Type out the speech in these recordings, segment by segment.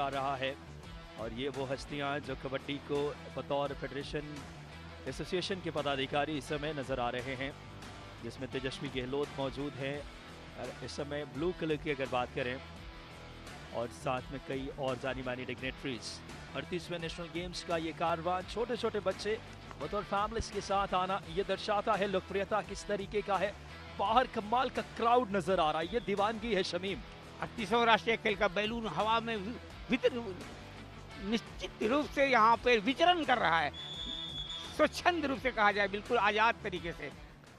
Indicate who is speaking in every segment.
Speaker 1: आ रहा है और ये वो हस्तियां जो कबड्डी को बतौर फेडरेशन एसोसिएशन के पदाधिकारी इस समय नज़र आ रहे हैं, जिसमें तेजस्वी गहलोत मौजूद हैं इस समय ब्लू कलर की अगर बात करें, और साथ में कई और जानी मानी डिग्नेटरीज। 38वें नेशनल गेम्स का ये कारवां, छोटे छोटे बच्चे बतौर फैमिलीज के साथ आना, ये दर्शाता है लोकप्रियता किस तरीके का है। बाहर कमाल का क्राउड नजर आ रहा है, ये दीवानगी है शमीम।
Speaker 2: 38वां राष्ट्रीय खेल का बैलून हवा में निश्चित रूप से यहाँ पे विचरण कर रहा है, स्वच्छंद रूप से कहा जाए, बिल्कुल आजाद तरीके से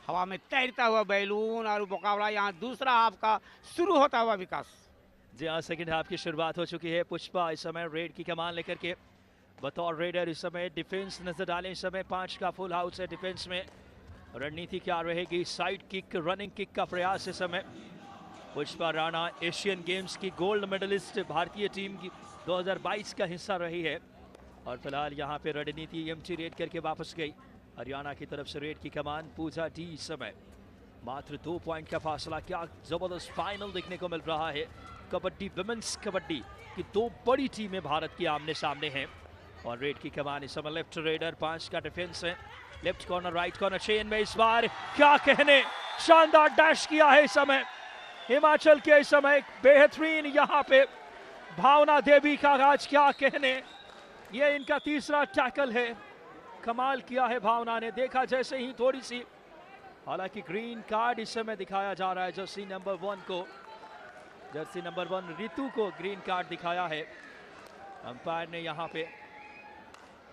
Speaker 2: हवा में तैरता हुआ बैलून, और मुकाबला यहाँ दूसरा हाफ का शुरू होता हुआ विकास।
Speaker 1: जी हाँ, सेकंड हाफ की शुरुआत हो चुकी है। पुष्पा इस समय रेड की कमान लेकर के बतौर रेडर इस समय डिफेंस नजर डाले। इस समय 5 का फुल हाउस है डिफेंस में। रणनीति क्या रहेगी? साइड किक, रनिंग किक का प्रयास इस समय। पुष्पा राणा एशियन गेम्स की गोल्ड मेडलिस्ट, भारतीय टीम की 2022 का हिस्सा रही है, और फिलहाल यहाँ पे रणनीति एमटी रेड करके वापस गई। हरियाणा की तरफ से रेड की कमान पूजा डी। इस समय मात्र 2 पॉइंट का फासला। क्या जबरदस्त फाइनल देखने को मिल रहा है। कबड्डी, विमेंस कबड्डी की 2 बड़ी टीमें भारत की आमने सामने हैं, और रेड की कमान इस समय लेफ्ट रेडर, 5 का डिफेंस है। Left corner, right corner chain में इस बार क्या कहने, शानदार डैश किया है इस समय हिमाचल के। इस समय बेहतरीन यहाँ पे भावना देवी का आज क्या कहने, ये इनका तीसरा टैकल है। कमाल किया है भावना ने, देखा जैसे ही थोड़ी सी, हालांकि ग्रीन कार्ड इस समय दिखाया जा रहा है जर्सी नंबर 1 को, जर्सी नंबर 1 रितु को ग्रीन कार्ड दिखाया है अंपायर ने। यहाँ पे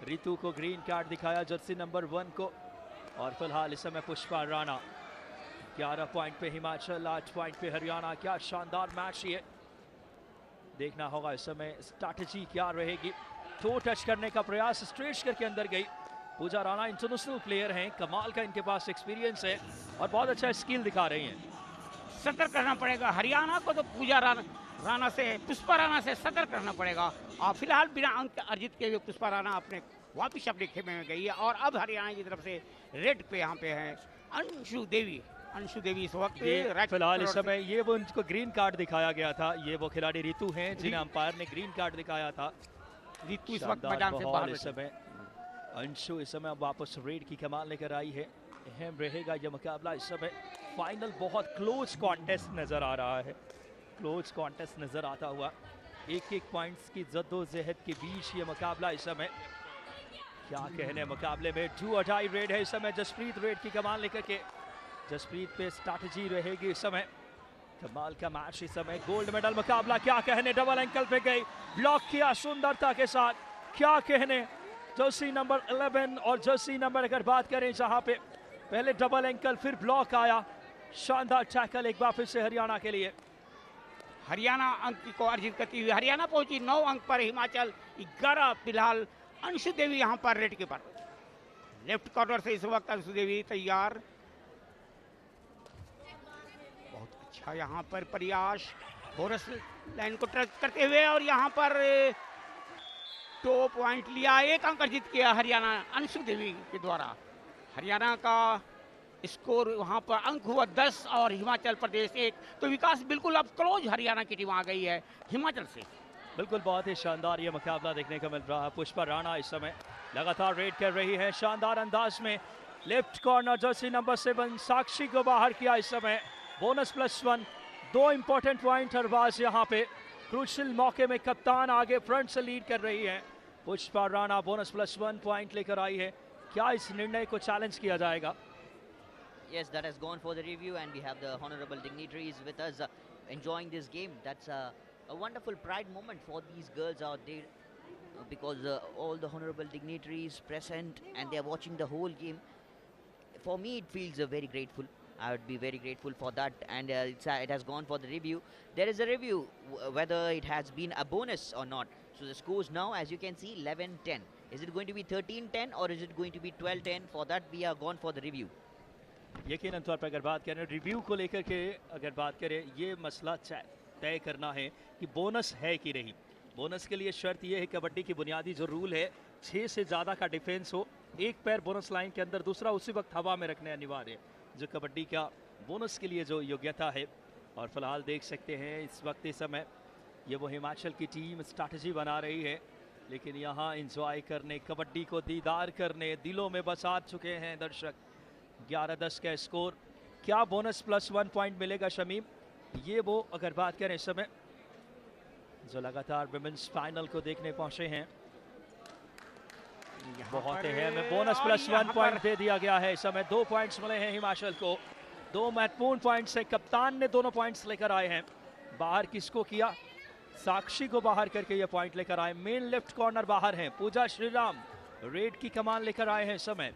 Speaker 1: रितु को ग्रीन कार्ड दिखाया जर्सी नंबर 1 को, और फिलहाल इस समय पुष्पा राणा 11 पॉइंट पे हिमाचल, 8 पॉइंट पे हरियाणा। क्या शानदार मैच ये, देखना होगा इस समय स्ट्रैटेजी क्या रहेगी। टो टच करने का प्रयास, स्ट्रेच करके अंदर गई। पूजा राणा इंटरनेशनल प्लेयर हैं, कमाल का इनके पास एक्सपीरियंस है और बहुत अच्छा स्किल दिखा रही हैं।
Speaker 2: सतर्क करना पड़ेगा हरियाणा को, तो पूजा राणा से, पुष्पा राणा से सतर्क करना पड़ेगा। और फिलहाल बिना अंक अर्जित के हुए पुष्पा राणा अपने वापिस अपने खेमे में गई है, और अब हरियाणा की तरफ से रेड पे यहाँ पे है अंशु देवी। अंशु देवी इस वक्त
Speaker 1: फिलहाल इस समय ये वो उनको ग्रीन कार्ड दिखाया गया था, ये वो खिलाड़ी रितु हैं जिन्हें अंपायर ने ग्रीन कार्ड दिखाया था।
Speaker 2: रितु इस वक्त मैदान से बाहर।
Speaker 1: इस समय अंशु इस समय वापस रेड की कमान लेकर आई है। अहम रहेगा यह मुकाबला इस समय। फाइनल बहुत क्लोज कॉन्टेस्ट नजर आ रहा है, क्लोज कॉन्टेस्ट नजर आता हुआ। एक पॉइंट्स की जद्दोजहद के बीच ये मुकाबला इस समय। क्या कहने मुकाबले में, 2 or die रेड है इस समय। जसप्रीत रेड की कमान लेकर के, जसप्रीत पे स्ट्रैटेजी रहेगी इस समय। कमाल का मैच इस समय, गोल्ड मेडल मुकाबला। क्या कहने, डबल एंकल पे गई, ब्लॉक किया सुंदरता के साथ। क्या कहने, जर्सी नंबर 11 और जर्सी नंबर अगर बात करें जहां पे पहले डबल एंकल फिर ब्लॉक आया, शानदार टैकल एक बार फिर से हरियाणा के लिए।
Speaker 2: हरियाणा अंक को अर्जित करती हुई हरियाणा पहुंची 9 अंक पर, हिमाचल 11। फिलहाल अंशु देवी यहाँ पर रेड के पर, लेफ्ट कॉर्नर से इस वक्त अंशु देवी तैयार। बहुत अच्छा यहाँ पर प्रयास, बोनस लाइन को टच करते हुए, और यहाँ पर 2 पॉइंट लिया, 1 अंक अर्जित किया हरियाणा अंशु देवी के द्वारा। हरियाणा का स्कोर वहाँ पर अंक हुआ 10 और हिमाचल प्रदेश 1। तो विकास बिल्कुल अब क्लोज हरियाणा की टीम आ गई है हिमाचल से।
Speaker 1: बिल्कुल बहुत ही शानदार ये मुकाबला देखने को मिल रहा है। पुष्पा राणा इस समय लगातार रेड कर रही है शानदार अंदाज में। लेफ्ट कॉर्नर जर्सी नंबर 7 साक्षी को बाहर किया इस समय। बोनस +1, 2 इंपॉर्टेंट पॉइंट अरबाज यहाँ पे। क्रूशियल मौके में कप्तान आगे फ्रंट से लीड कर रही है। पुष्पा राणा बोनस +1 पॉइंट लेकर आई है। क्या इस निर्णय को चैलेंज किया जाएगा?
Speaker 3: Yes, that has gone for the review, and we have the honorable dignitaries with us enjoying this game. That's a wonderful pride moment for these girls out there, because all the honorable dignitaries present and they are watching the whole game. For me, it feels very grateful. I would be very grateful for that, and it has gone for the review. There is a review whether it has been a bonus or not. So the scores now, as you can see, 11-10. Is it going to be 13-10 or is it going to be 12-10? For that, we are gone for the review.
Speaker 1: यकीनन तौर पर अगर बात करें review को लेकर के, अगर बात करें, ये मसला तय करना है कि बोनस है कि नहीं। बोनस के लिए शर्त ये है, कबड्डी की बुनियादी जो रूल है, 6 से ज़्यादा का डिफेंस हो, एक पैर बोनस लाइन के अंदर, दूसरा उसी वक्त हवा में रखने अनिवार्य, जो कबड्डी का बोनस के लिए जो योग्यता है। और फिलहाल देख सकते हैं इस वक्त इस समय ये वो हिमाचल की टीम स्ट्रैटेजी बना रही है, लेकिन यहाँ एंजॉय करने, कबड्डी को दीदार करने दिलों में बसा चुके हैं दर्शक। 11-10 का स्कोर। क्या बोनस +1 पॉइंट मिलेगा शमीम? ये वो अगर बात करें इस समय जो लगातार विमेंस फाइनल को देखने पहुंचे हैं, बहुत है में बोनस +1 पॉइंट दे दिया गया है। इस समय 2 पॉइंट्स मिले हैं हिमाचल को। 2 महत्वपूर्ण पॉइंट्स है, कप्तान ने दोनों पॉइंट्स लेकर आए हैं। बाहर किसको किया? साक्षी को बाहर करके ये पॉइंट लेकर आए। मेन लेफ्ट कॉर्नर बाहर हैं। पूजा श्रीराम रेड की कमान लेकर आए हैं इस समय।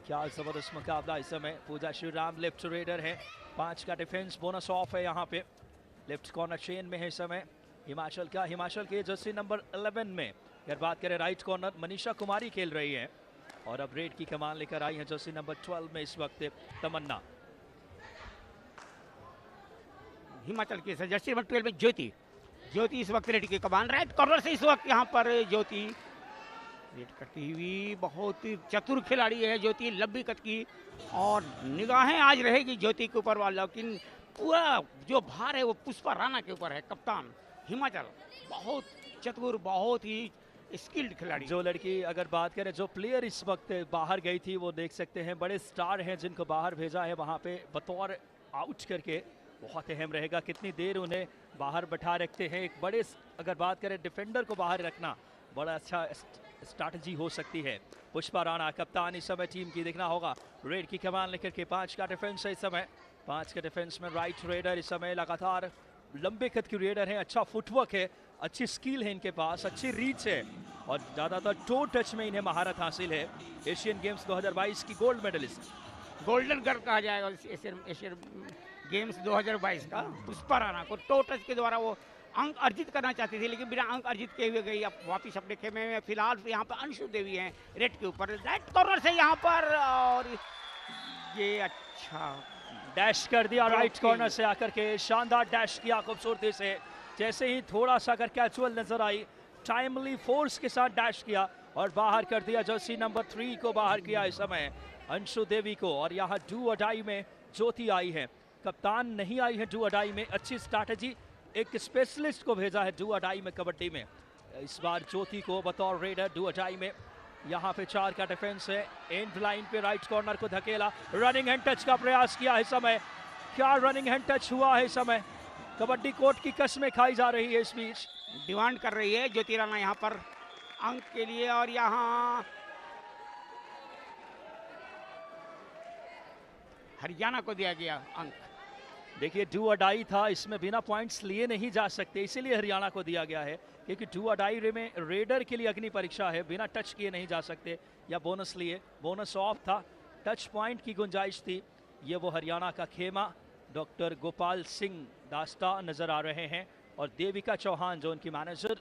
Speaker 1: क्या जबरदस्त मुकाबला इस समय। पूजा श्रीराम लेफ्ट रेडर है। 5 का डिफेंस बोनस ऑफ है यहाँ पे। लेफ्ट कॉर्नर चेन में है इस समय हिमाचल का। हिमाचल के जर्सी नंबर 11 में अगर बात करें राइट कॉर्नर मनीषा कुमारी खेल रही है, और अब रेड की कमान लेकर आई है जर्सी नंबर 12 में इस वक्त तमन्ना।
Speaker 2: हिमाचल की जर्सी नंबर 12 में ज्योति इस वक्त रेड की कमान। राइट कॉर्नर से इस वक्त यहाँ पर ज्योति रेड करती हुई, बहुत ही चतुर खिलाड़ी है ज्योति, लंबी कद की, और निगाहें आज रहेगी ज्योति के ऊपर वाला, लेकिन पूरा जो भार है वो पुष्पा राणा के ऊपर है। कप्तान हिमाचल बहुत चतुर, बहुत ही स्किल्ड खिलाड़ी।
Speaker 1: जो लड़की अगर बात करें, जो प्लेयर इस वक्त बाहर गई थी, वो देख सकते हैं बड़े स्टार हैं जिनको बाहर भेजा है वहाँ पे बतौर आउट करके। बहुत अहम रहेगा कितनी देर उन्हें बाहर बैठा रखते हैं। एक बड़े अगर बात करें डिफेंडर को बाहर रखना बड़ा अच्छा स्ट्रैटेजी हो सकती है। पुष्पा राणा कप्तान इस समय टीम की, देखना होगा रेड की कमान लेकर के। 5 का डिफेंस है इस समय। 5 के डिफेंस में राइट रेडर इस समय लगातार लंबे कद की रेडर है। अच्छा फुटवर्क है, अच्छी स्किल है इनके पास, अच्छी रीच है, और ज़्यादातर टो टच में इन्हें महारत हासिल है। एशियन गेम्स 2022 की गोल्ड मेडलिस्ट,
Speaker 2: गोल्डन गर्ल कहा जाएगा एशियन गेम्स 2022 का। पुष्पा राणा को टो टच के द्वारा वो अंक अर्जित करना चाहती थी, लेकिन बिना अंक अर्जित किए हुए गई अब वापिस अपने खेमे में। फिलहाल यहाँ पर अंशु देवी हैं रेड के ऊपर। राइट कॉर्नर से यहाँ पर, और ये अच्छा
Speaker 1: डैश कर दिया राइट कॉर्नर से आकर के। शानदार डैश किया खूबसूरती से। जैसे ही थोड़ा सा अगर कैजुअल नजर आई, टाइमली फोर्स के साथ डैश किया और बाहर कर दिया। जर्सी नंबर 3 को बाहर किया इस समय अंशु देवी को। और यहाँ डू अडाई में ज्योति आई है, कप्तान नहीं आई है डू अडाई में। अच्छी स्ट्रैटेजी, एक स्पेशलिस्ट को भेजा है डू अडाई में कबड्डी में। इस बार ज्योति को बतौर रेडर डू अडाई में। यहाँ पे 4 का डिफेंस है। एंड लाइन पे राइट कॉर्नर को धकेला, रनिंग हैंड टच का प्रयास किया है समय। क्या रनिंग हैंड टच हुआ है समय? कबड्डी कोर्ट की कसमें खाई जा रही है इस बीच।
Speaker 2: डिमांड कर रही है ज्योति राणा यहाँ पर अंक के लिए, और यहाँ हरियाणा को दिया गया अंक।
Speaker 1: देखिए डू अडाई था, इसमें बिना पॉइंट्स लिए नहीं जा सकते, इसीलिए हरियाणा को दिया गया है, क्योंकि डू अडाई में रेडर के लिए अग्नि परीक्षा है, बिना टच किए नहीं जा सकते या बोनस लिए। बोनस ऑफ था, टच पॉइंट की गुंजाइश थी। ये वो हरियाणा का खेमा डॉक्टर गोपाल सिंह दास्ता नजर आ रहे हैं, और देविका चौहान जो उनकी मैनेजर,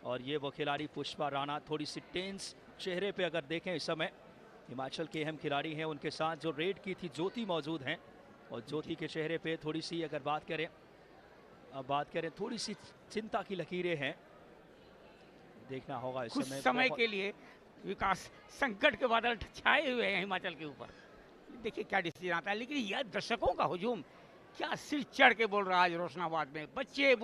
Speaker 1: और ये वो खिलाड़ी पुष्पा राणा। थोड़ी सी टेंस चेहरे पे अगर देखें इस समय हिमाचल के अहम खिलाड़ी हैं, उनके साथ जो रेड की थी ज्योति मौजूद हैं, और ज्योति के चेहरे पे थोड़ी सी अगर बात करें थोड़ी सी चिंता की लकीरें हैं। देखना होगा इस
Speaker 2: कुछ समय के लिए विकास संकट के बादल छाए हुए हैं हिमाचल के ऊपर। देखिए क्या डिसीजन आता है, लेकिन यह दर्शकों का हुजूम क्या सिर चढ़ के बोल रहा है आज रोशनाबाद में। बच्चे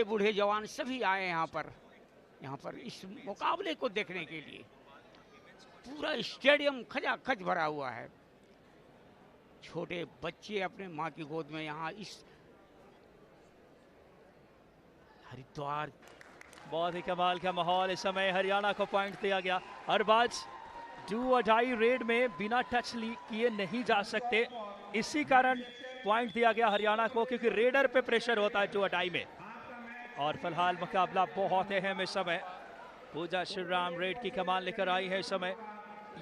Speaker 2: बूढ़े जवान सभी आए यहाँ पर इस मुकाबले को देखने के लिए। पूरा स्टेडियम खचाखच भरा हुआ है। छोटे बच्चे अपने माँ की गोद में यहाँ इस हरिद्वार।
Speaker 1: बहुत ही कमाल का माहौल इस समय। हरियाणा को पॉइंट दिया गया। अरबाज डू अडाई रेड में बिना टच किए नहीं जा सकते, इसी कारण पॉइंट दिया गया हरियाणा को, क्योंकि रेडर पे प्रेशर होता है डू अडाई में। और फिलहाल मुकाबला बहुत अहम इस समय। पूजा श्रीराम रेड की कमान लेकर आई है इस समय।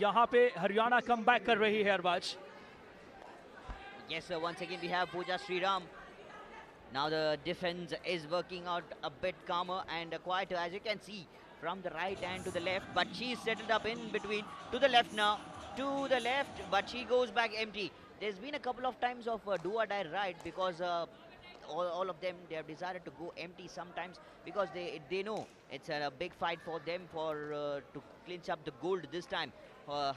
Speaker 1: यहाँ पे हरियाणा कम बैक कर रही है Arbaaz.
Speaker 3: Yes, sir. Once again we have Pooja Sriram. Now the defense is working out a bit calmer and quieter, as you can see, from the right and to the left. But she's settled up in between. To the left now. To the left, but she goes back empty. There's been a couple of times of do or die right, because all of them, they have decided to go empty sometimes, because they know it's a big fight for them to clinch up the gold this time.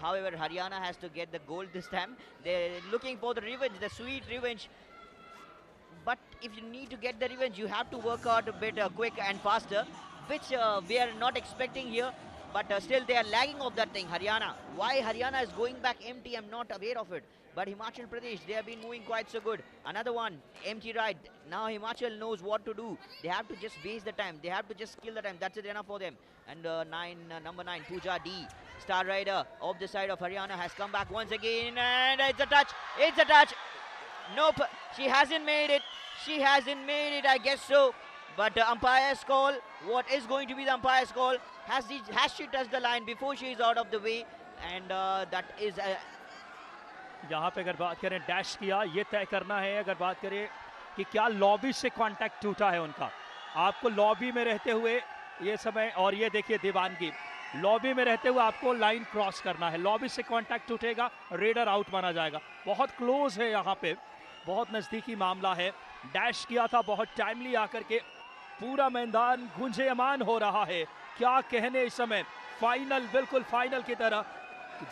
Speaker 3: However, Haryana has to get the gold this time. They're looking for the revenge, the sweet revenge. but if you need to get the revenge, you have to work out a bit quick and faster, which we are not expecting here. But still, they are lagging of that thing. Haryana. Why Haryana is going back empty, I'm not aware of it. But Himachal Pradesh, they have been moving quite so good. Another one, empty right. Now Himachal knows what to do. They have to just waste the time. They have to just kill the time. That's it enough for them. And number 9, Pooja D, Star Rider of the side of Haryana, has come back once again. And it's a touch. It's a touch. Nope. She hasn't made it. She hasn't made it, I guess so. But umpire's call. What is going to be the umpire's call? Has she touched the line before she is out of the way? And that is
Speaker 1: यहाँ पे अगर बात करें dash किया, ये तय करना है अगर बात करें कि क्या लॉबी से कांटेक्ट टूटा है उनका। आपको लॉबी में रहते हुए ये समय, और ये देखिए दीवानगी, लॉबी में रहते हुए आपको लाइन क्रॉस करना है। लॉबी से कांटेक्ट टूटेगा, रेडर आउट माना जाएगा। बहुत क्लोज है यहाँ पे, बहुत नज़दीकी मामला है। डैश किया था बहुत टाइमली आकर के, पूरा मैदान गुंजेयमान हो रहा है। क्या कहने इस समय, फाइनल, बिल्कुल फाइनल की तरह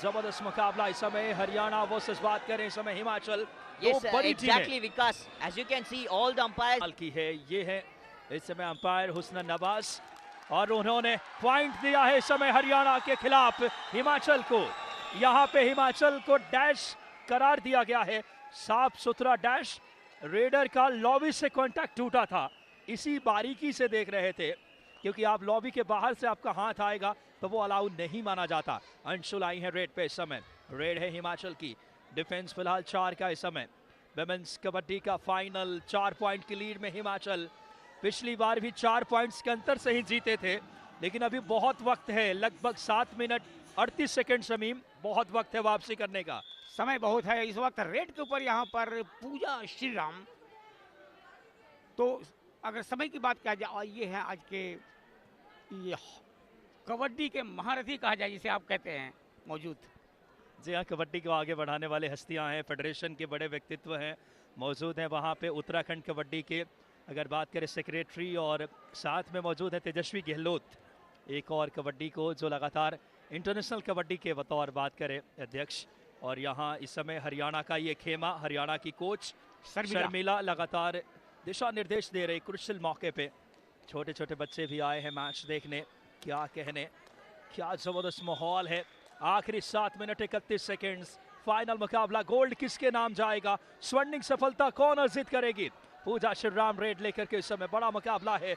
Speaker 1: जबरदस्त मुकाबला इस समय। हरियाणा वर्सेस बात करें इस समय हिमाचल,
Speaker 3: yes,
Speaker 1: दो बड़ी
Speaker 3: exactly, Vikas. As you can see, all the umpires
Speaker 1: की है। ये है इस समय अंपायर हुस्न नवाज, और उन्होंने पॉइंट दिया है इस समय हरियाणा के खिलाफ हिमाचल को। यहाँ पे हिमाचल को डैश करार दिया गया है, साफ सुथरा डैश। रेडर का लॉबी से कांटेक्ट टूटा था, इसी बारीकी से देख रहे थे, क्योंकि आप लॉबी के बाहर से आपका हाथ आएगा तो वो अलाउ नहीं माना जाता। अंशुल आई है रेड पे इस समय, रेड है हिमाचल की। डिफेंस फिलहाल 4 का इस समय। विमेंस कबड्डी का फाइनल, 4 पॉइंट की लीड में हिमाचल। पिछली बार भी 4 पॉइंट्स के अंतर से ही जीते थे, लेकिन अभी बहुत वक्त है, लगभग 7 मिनट 38 सेकंड। शमीम, बहुत वक्त है वापसी करने का,
Speaker 2: समय बहुत है इस वक्त। रेड के ऊपर यहाँ पर पूजा श्री राम। तो अगर समय की बात किया जाए, ये है आज के ये कबड्डी के महारथी कहा जाए जिसे आप कहते हैं, मौजूद।
Speaker 1: जी हाँ, कबड्डी को आगे बढ़ाने वाले हस्तियां हैं, फेडरेशन के बड़े व्यक्तित्व हैं, मौजूद हैं वहाँ पे। उत्तराखंड कबड्डी के अगर बात करें सेक्रेटरी, और साथ में मौजूद है तेजस्वी गहलोत, एक और कबड्डी को जो लगातार इंटरनेशनल कबड्डी के बतौर बात करें अध्यक्ष। और यहाँ इस समय हरियाणा का ये खेमा, हरियाणा की कोच शर्मिला लगातार दिशा निर्देश दे रही क्रुशियल मौके पे। छोटे छोटे बच्चे भी आए हैं मैच देखने। क्या कहने, क्या जबरदस्त माहौल है। आखिरी 7 मिनट 31 सेकंड्स, फाइनल मुकाबला। गोल्ड किसके नाम जाएगा, स्वर्णिम सफलता कौन अर्जित करेगी? पूजा श्री राम रेड लेकर के इस समय बड़ा मुकाबला है।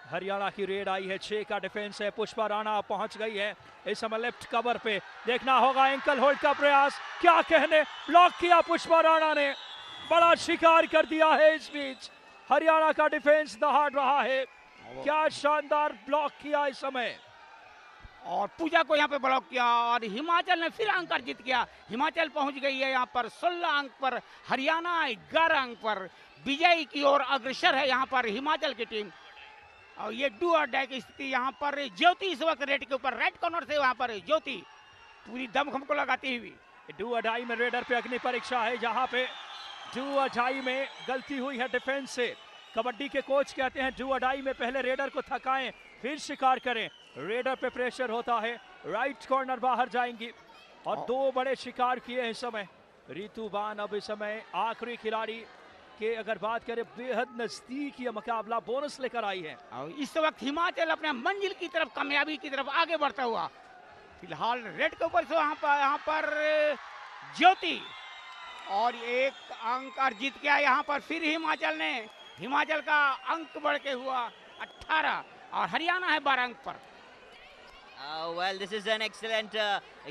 Speaker 1: हरियाणा की रेड आई है, 6 का डिफेंस है। पुष्पा राणा पहुंच गई है इस समय लेफ्ट कवर पे। देखना होगा एंकल होल्ड का प्रयास, क्या कहने, ब्लॉक किया पुष्पा राणा ने, बड़ा शिकार कर दिया है। इस बीच हरियाणा का डिफेंस दहाड़ रहा है, क्या शानदार ब्लॉक किया इस समय,
Speaker 2: और पूजा को यहाँ पे ब्लॉक किया, और हिमाचल ने फिर अंक अर्जित किया। हिमाचल पहुंच गई है यहाँ पर 16 अंक पर, हरियाणा 11 अंक पर विजयी की ओर अग्रसर है यहाँ पर हिमाचल की टीम। और ये डू और डाई की स्थिति यहाँ पर। ज्योति इस वक्त रेड के ऊपर, राइट कॉर्नर से वहाँ पर ज्योति पूरी दमखम को लगाती हुई।
Speaker 1: डू और डाई में रेडर पे अग्नि परीक्षा है। यहाँ पे डू और डाई में गलती हुई है डिफेंस से। कबड्डी के कोच कहते हैं डू और डाई में पहले रेडर को थकाएं फिर शिकार करें। रेडर पे प्रेशर होता है, राइट कॉर्नर बाहर जाएंगी, और 2 बड़े शिकार किए हैं इस समय। रितु बान अब इस समय आखिरी खिलाड़ी के अगर बात करें, बेहद नजदीक ये मुकाबला बोनस लेकर आई है।
Speaker 2: और इस वक्त हिमाचल अपने मंजिल की तरफ, कामयाबी की तरफ आगे बढ़ता हुआ। फिलहाल रेड के ऊपर से यहाँ पर ज्योति, और 1 अंक अर्जित किया यहाँ पर फिर हिमाचल ने। हिमाचल का अंक बढ़ के हुआ 18, और हरियाणा है 12 अंक पर।
Speaker 3: Well, this is an excellent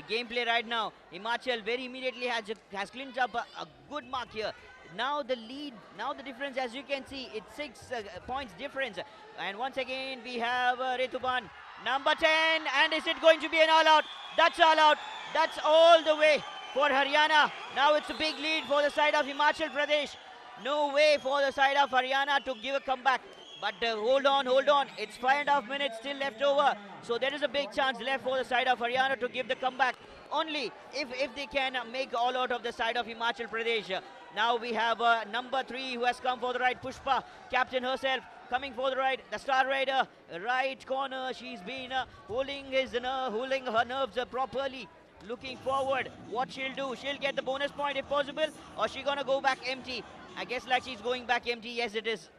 Speaker 3: gameplay right now. Himachal very immediately has clinched up a good mark here. Now the lead, now the difference, as you can see, it's 6 points difference. And once again, we have Rituban, number 10, and is it going to be an all-out? That's all-out. That's all the way for Haryana. Now it's a big lead for the side of Himachal Pradesh. No way for the side of Haryana to give a comeback. But hold on. It's 5.5 minutes still left over. So there is a big chance left for the side of Haryana to give the comeback. Only if they can make all out of the side of Himachal Pradesh. Now we have number 3 who has come for the right, Pushpa, captain herself, coming for the right, the Star Rider, right corner. She's been holding her nerves properly. Looking forward, what she'll do. She'll get the bonus point if possible, or she's gonna go back empty. I guess like she's going back empty. Yes, it is.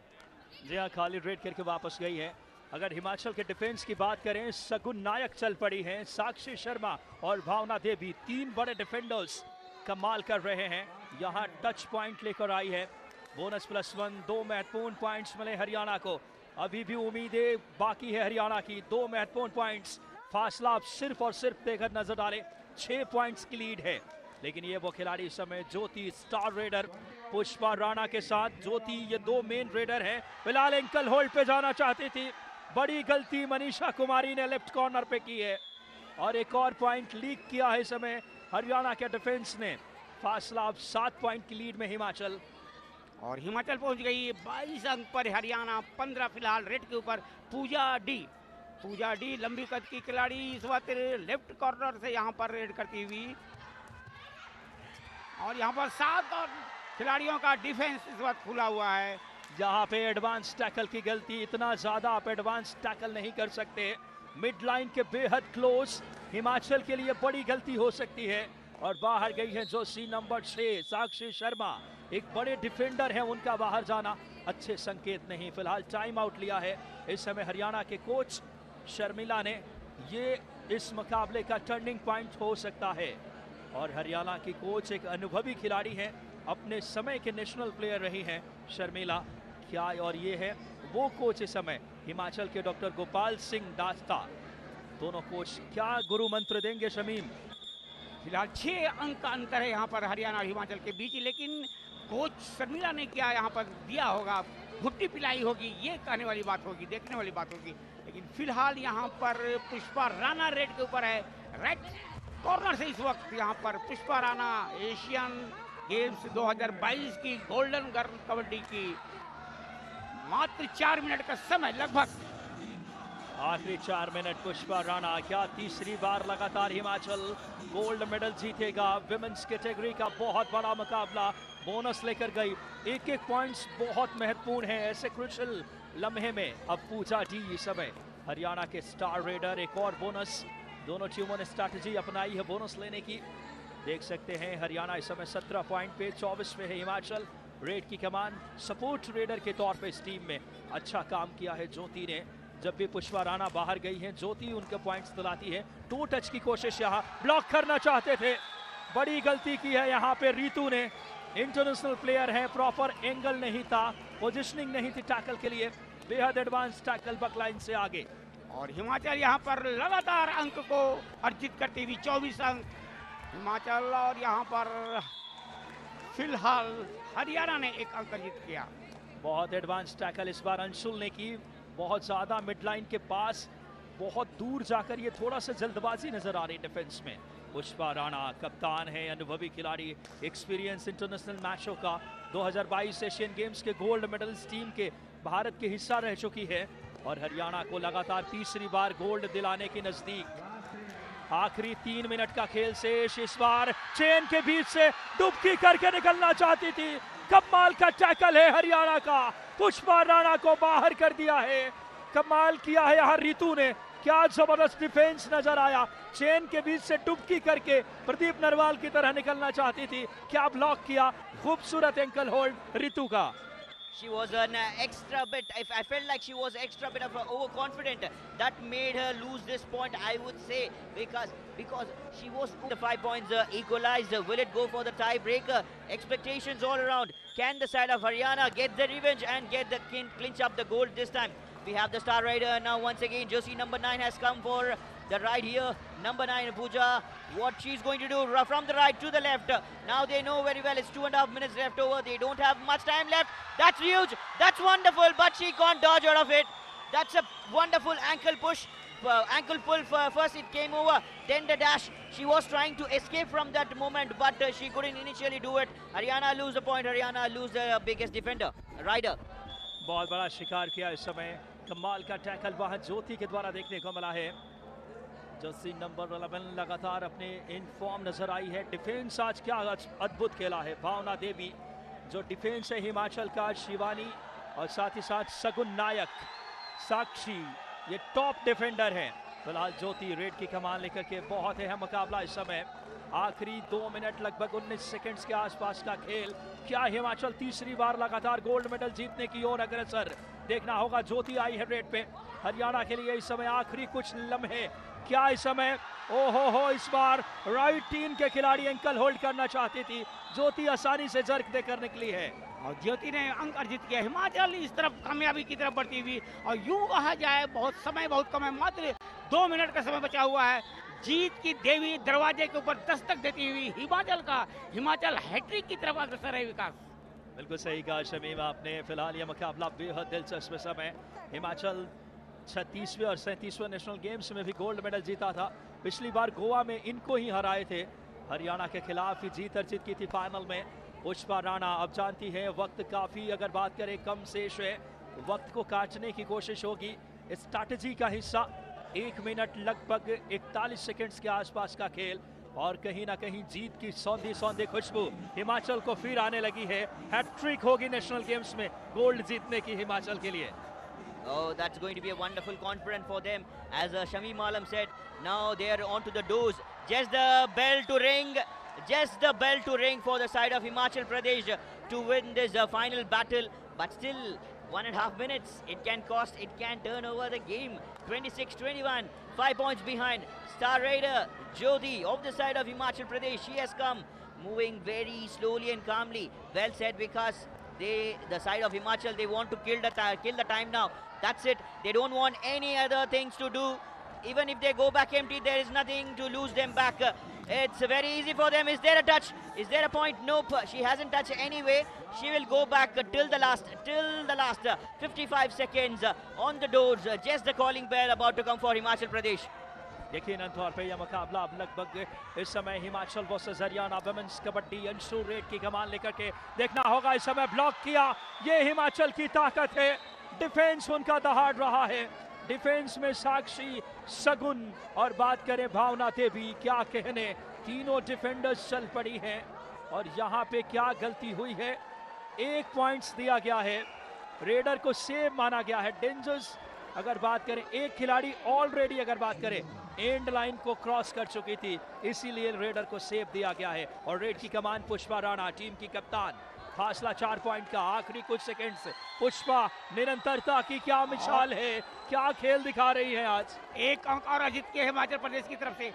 Speaker 1: जी हाँ, खाली red करके वापस गई है। अगर हिमाचल के defence की बात करें, सगुन नायक चल पड़ी हैं, साक्षी शर्मा और भावना देवी, 3 बड़े डिफेंडर्स कमाल कर रहे हैं। यहाँ टच पॉइंट लेकर आई है, बोनस +1, 2 महत्वपूर्ण पॉइंट्स मिले हरियाणा को। अभी भी उम्मीदें बाकी है हरियाणा की, 2 महत्वपूर्ण पॉइंट्स, फासला आप सिर्फ और सिर्फ देकर नजर डालें, 6 पॉइंट्स की लीड है। लेकिन ये वो खिलाड़ी इस समय ज्योति, स्टार रेडर पुष्पा राणा के साथ। ज्योति ये 2 मेन रेडर हैं, फिलहाल एंकल होल्ड पे जाना चाहती थी, बड़ी गलती मनीषा कुमारी ने लेफ्ट कॉर्नर पे की है और एक और पॉइंट लीक किया है इस समय हरियाणा के डिफेंस ने। फासला अब 7 पॉइंट की लीड में हिमाचल,
Speaker 2: और हिमाचल पहुंच गई 22 अंक पर, हरियाणा 15 फिलहाल रेड के ऊपर। पूजा डी लंबी कद की खिलाड़ी इस वक्त लेफ्ट कॉर्नर से यहाँ पर रेड करती हुई, और यहाँ पर 7 और खिलाड़ियों का डिफेंस इस वक्त खुला हुआ है।
Speaker 1: जहाँ पे एडवांस टैकल की गलती, इतना ज्यादा आप एडवांस टैकल नहीं कर सकते, मिड लाइन के बेहद क्लोज, हिमाचल के लिए बड़ी गलती हो सकती है। और बाहर गई है जोशी नंबर 6 साक्षी शर्मा, एक बड़े डिफेंडर है, उनका बाहर जाना अच्छे संकेत नहीं। फिलहाल टाइम आउट लिया है इस समय हरियाणा के कोच शर्मिला ने। ये इस मुकाबले का टर्निंग पॉइंट हो सकता है और हरियाणा की कोच एक अनुभवी खिलाड़ी है, अपने समय के नेशनल प्लेयर रही हैं शर्मिला। क्या और ये है वो कोच इस समय हिमाचल के डॉक्टर गोपाल सिंह दास्ता, दोनों कोच क्या गुरु मंत्र देंगे शमीम।
Speaker 2: फिलहाल 6 अंक का अंतर है यहाँ पर हरियाणा और हिमाचल के बीच, लेकिन कोच शर्मिला ने क्या यहाँ पर दिया होगा, घुट्टी पिलाई होगी, ये कहने वाली बात होगी, देखने वाली बात होगी। लेकिन फिलहाल यहाँ पर पुष्पा राणा रेड के ऊपर है, राइट कॉर्नर से इस वक्त यहाँ पर पुष्पा राणा एशियन गेम्स 2022 की गोल्डन गर्ल कबड्डी की मात्र 4 मिनट का समय, लगभग
Speaker 1: आखिरी 4 मिनट। पुष्पा राणा क्या तीसरी बार लगातार हिमाचल गोल्ड मेडल जीतेगा। विमेंस कैटेगरी का बहुत बड़ा मुकाबला, बोनस लेकर गई, एक पॉइंट्स बहुत महत्वपूर्ण है ऐसे क्रूशियल लम्हे में। अब पूजा डी इस समय हरियाणा के स्टार रेडर, एक और बोनस, दोनों टीमों ने स्ट्रैटेजी अपनाई है बोनस लेने की। देख सकते हैं हरियाणा इस समय 17 पॉइंट पे, 24 पे है हिमाचल। रेड की कमान सपोर्ट रेडर के तौर पे इस टीम में अच्छा काम किया है ज्योति ने। जब भी पुष्पा राणा बाहर गई है, ज्योति उनके पॉइंट्स दिलाती है। 2 टच की कोशिश, यहाँ ब्लॉक करना चाहते थे, बड़ी गलती की है यहाँ पे रितु ने। इंटरनेशनल प्लेयर है, प्रॉपर एंगल नहीं था, पोजिशनिंग नहीं थी टैकल के लिए, बेहद एडवांस टैकल बकलाइन से आगे।
Speaker 2: और हिमाचल यहाँ पर लगातार अंक को अर्जित करती हुई 24 अंक हिमाचल, और यहाँ पर फिलहाल हरियाणा ने 1 अंक अर्जित किया।
Speaker 1: बहुत एडवांस टैकल इस बार अंशुल ने की, बहुत ज्यादा मिड लाइन के पास, बहुत दूर जाकर ये थोड़ा सा जल्दबाजी नजर आ रही डिफेंस में। पुष्पा राणा कप्तान है, अनुभवी खिलाड़ी, एक्सपीरियंस इंटरनेशनल मैचों का, 2022 एशियन गेम्स के गोल्ड मेडलिस्ट टीम के भारत के हिस्सा रह चुकी है और हरियाणा को लगातार तीसरी बार गोल्ड दिलाने के नजदीक। आखिरी 3 मिनट का खेल शेष, इस बार चेन के बीच से डुबकी करके निकलना चाहती थी, कमाल का टैकल है हरियाणा का, पुष्पा राणा को बाहर कर दिया है, कमाल किया है यहाँ रितु ने, क्या जबरदस्त डिफेंस नजर आया, चेन के बीच से डुबकी करके प्रदीप नरवाल की तरह निकलना चाहती थी, क्या ब्लॉक किया, खूबसूरत एंकल होल्ड रितु का।
Speaker 3: She was an extra bit, I felt like she was extra bit of overconfident. That made her lose this point, I would say, because she was the 5 points equalized. Will it go for the tiebreaker? Expectations all around. Can the side of Haryana get the revenge and get the clinch up the gold this time? We have the star rider now once again. Jersey number 9 has come for the ride here. Number 9 Pooja, what she's going to do from the right to the left. Now they know very well it's 2.5 minutes left over. They don't have much time left. That's huge, that's wonderful, but she can't dodge out of it. That's a wonderful ankle push, ankle pull. First it came over, then the dash. She was trying to escape from that moment, but she couldn't initially do it. Haryana lose the point, Haryana lose the biggest defender, rider.
Speaker 1: बहुत बड़ा शिकार किया इस समय, कमाल का tackle वहां ज्योति के द्वारा देखने को मिला है। जर्सी नंबर 11 लगातार अपने इन फॉर्म नजर आई है। डिफेंस आज क्या अद्भुत खेला है भावना देवी, जो डिफेंस है हिमाचल का, शिवानी और साथ ही साथ सगुन नायक, साक्षी, ये टॉप डिफेंडर हैं। फिलहाल ज्योति रेड की कमान लेकर के बहुत अहम मुकाबला इस समय। आखिरी 2 मिनट लगभग 19 सेकंड्स के आसपास का खेल। क्या हिमाचल तीसरी बार लगातार गोल्ड मेडल जीतने की ओर अग्रसर? देखना होगा। ज्योति आई है रेड पे हरियाणा के लिए इस समय आखिरी कुछ लम्हे। क्या इस समय हो इस बार राइट टीम के खिलाड़ी एंकल होल्ड करना चाहती थी, ज्योति आसानी से जर्क देकर निकली है
Speaker 2: और ज्योति ने अंक अर्जित किया। हिमाचल इस तरफ कामयाबी की तरफ बढ़ती हुई, और यूं कहा जाए बहुत समय बहुत कम है, मात्र 2 मिनट का समय बचा हुआ है। जीत की देवी दरवाजे के ऊपर दस्तक देती हुई हिमाचल हैट्रिक की तरफ अग्रसर है। विकास
Speaker 1: बिल्कुल सही कहा शमीम आपने। फिलहाल यह मुकाबला बेहद दिलचस्प समय। हिमाचल 36वें और 37वें नेशनल गेम्स में भी गोल्ड मेडल जीता था। पिछली बार गोवा में इनको ही हराए थे। हरियाणा के खिलाफ ही जीत अर्जित की थी फाइनल में। पुष्पा राणा अब जानती है वक्त काफी, अगर बात करें कम शेष है, वक्त को काटने की कोशिश होगी। स्ट्रैटेजी का हिस्सा 1 मिनट लगभग 41 सेकंड्स के आसपास का खेल, और कहीं ना कहीं जीत की सौंधी खुशबू हिमाचल को फिर आने लगी है। हैट्रिक होगी नेशनल गेम्स में गोल्ड जीतने की हिमाचल के लिए।
Speaker 3: Oh, that's going to be a wonderful confidence for them. As Shamim Alam said, now they are on to the doors. Just the bell to ring. Just the bell to ring for the side of Himachal Pradesh to win this final battle. But still, 1.5 minutes. It can cost, it can turn over the game. 26-21, 5 points behind. Star Raider, Jyoti, of the side of Himachal Pradesh. She has come, moving very slowly and calmly. Well said, because the side of Himachal, they want to kill the time now. That's it. They don't want any other things to do. Even if they go back empty, there is nothing to lose them back. It's very easy for them. Is there a touch? Is there a point? Nope. She hasn't touched anyway. She will go back till the last 55 seconds on the doors. Just the calling bell about to come for Himachal Pradesh.
Speaker 1: यकीनन तौर पे यह मुकाबला अब लगभग इस समय Himachal versus Haryana women's kabaddi. Anshu raid की कमान लेकर के देखना होगा। इस समय ब्लॉक किया, ये हिमाचल की ताकत है। डिफेंस उनका दहाड़ रहा है। डिफेंस में साक्षी, सगुन और बात करें भावना देवी, क्या कहने, तीनों डिफेंडर्स चल पड़ी हैं। और यहाँ पे क्या गलती हुई है, 1 पॉइंट्स दिया गया है। रेडर को सेव माना गया है। डेंजर्स अगर बात करें, एक खिलाड़ी ऑलरेडी अगर बात करें एंड लाइन को क्रॉस कर चुकी थी, इसीलिए रेडर को सेव दिया गया है। और रेड की कमान पुष्पा राणा, टीम की कप्तान। फासला 4 पॉइंट का, आखिरी कुछ सेकंड से पुष्पा निरंतरता की क्या मिसाल है, क्या खेल दिखा रही है आज।
Speaker 2: 1 अंक और अर्जित किए हिमाचल प्रदेश की तरफ से।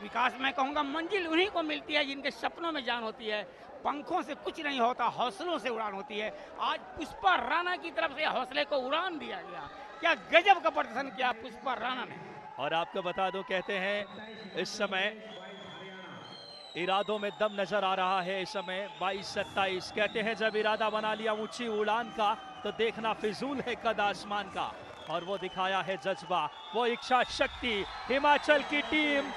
Speaker 2: विकास, मैं कहूँगा मंजिल उन्हीं को मिलती है जिनके सपनों में जान होती है। पंखों से कुछ नहीं होता, हौसलों से उड़ान होती है। आज पुष्पा राणा की तरफ से हौसले को उड़ान दिया गया। क्या गजब का प्रदर्शन किया पुष्पा राणा ने।
Speaker 1: और आपको बता दो, कहते हैं इस समय इरादों में दम नजर आ रहा है। इस समय 22-27 कहते हैं जब इरादा बना लिया ऊंची उड़ान का, तो देखना फिजूल है कद आसमान का। और वो दिखाया है जज्बा, वो इच्छा शक्ति। हिमाचल की टीम